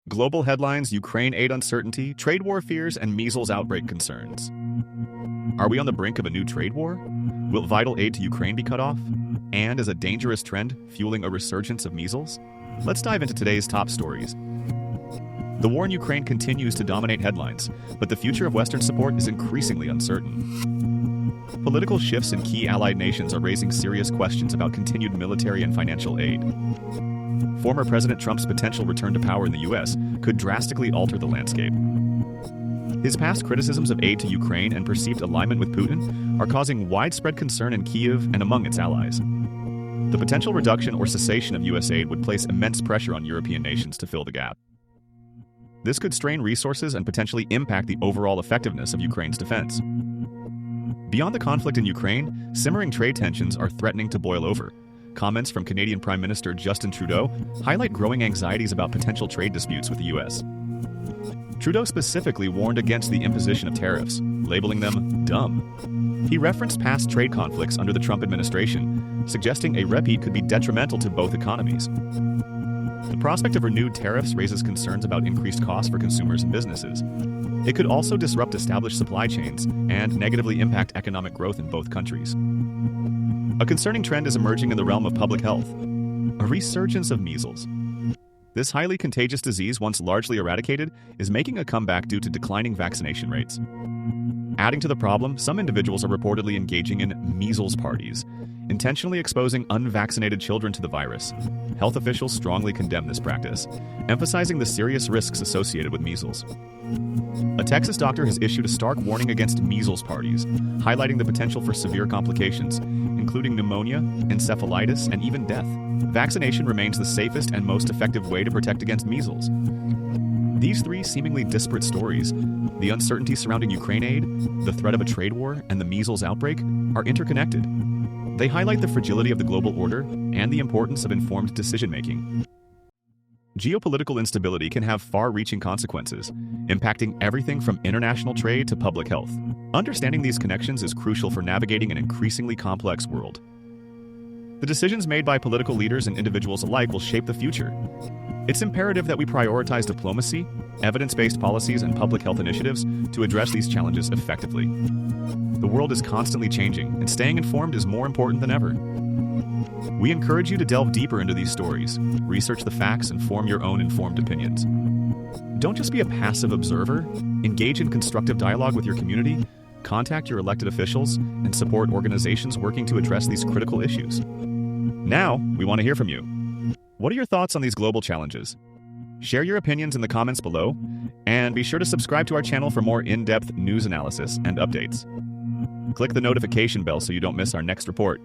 Global headlines, Ukraine aid uncertainty, trade war fears, and measles outbreak concerns. Are we on the brink of a new trade war? Will vital aid to Ukraine be cut off? And is a dangerous trend fueling a resurgence of measles? Let's dive into today's top stories. The war in Ukraine continues to dominate headlines, but the future of Western support is increasingly uncertain. Political shifts in key allied nations are raising serious questions about continued military and financial aid. Former President Trump's potential return to power in the U.S. could drastically alter the landscape. His past criticisms of aid to Ukraine and perceived alignment with Putin are causing widespread concern in Kyiv and among its allies. The potential reduction or cessation of U.S. aid would place immense pressure on European nations to fill the gap. This could strain resources and potentially impact the overall effectiveness of Ukraine's defense. Beyond the conflict in Ukraine, simmering trade tensions are threatening to boil over. Comments from Canadian Prime Minister Justin Trudeau highlight growing anxieties about potential trade disputes with the U.S. Trudeau specifically warned against the imposition of tariffs, labeling them dumb. He referenced past trade conflicts under the Trump administration, suggesting a repeat could be detrimental to both economies. The prospect of renewed tariffs raises concerns about increased costs for consumers and businesses. It could also disrupt established supply chains and negatively impact economic growth in both countries. A concerning trend is emerging in the realm of public health: a resurgence of measles. This highly contagious disease, once largely eradicated, is making a comeback due to declining vaccination rates. Adding to the problem, some individuals are reportedly engaging in measles parties, intentionally exposing unvaccinated children to the virus. Health officials strongly condemn this practice, emphasizing the serious risks associated with measles. A Texas doctor has issued a stark warning against measles parties, highlighting the potential for severe complications, including pneumonia, encephalitis, and even death. Vaccination remains the safest and most effective way to protect against measles. These three seemingly disparate stories, the uncertainty surrounding Ukraine aid, the threat of a trade war, and the measles outbreak, are interconnected. They highlight the fragility of the global order and the importance of informed decision-making. Geopolitical instability can have far-reaching consequences, impacting everything from international trade to public health. Understanding these connections is crucial for navigating an increasingly complex world. The decisions made by political leaders and individuals alike will shape the future. It's imperative that we prioritize diplomacy, evidence-based policies, and public health initiatives to address these challenges effectively. The world is constantly changing, and staying informed is more important than ever. We encourage you to delve deeper into these stories, research the facts, and form your own informed opinions. Don't just be a passive observer. Engage in constructive dialogue with your community, contact your elected officials, and support organizations working to address these critical issues. Now, we want to hear from you. What are your thoughts on these global challenges? Share your opinions in the comments below, and be sure to subscribe to our channel for more in-depth news analysis and updates. Click the notification bell so you don't miss our next report.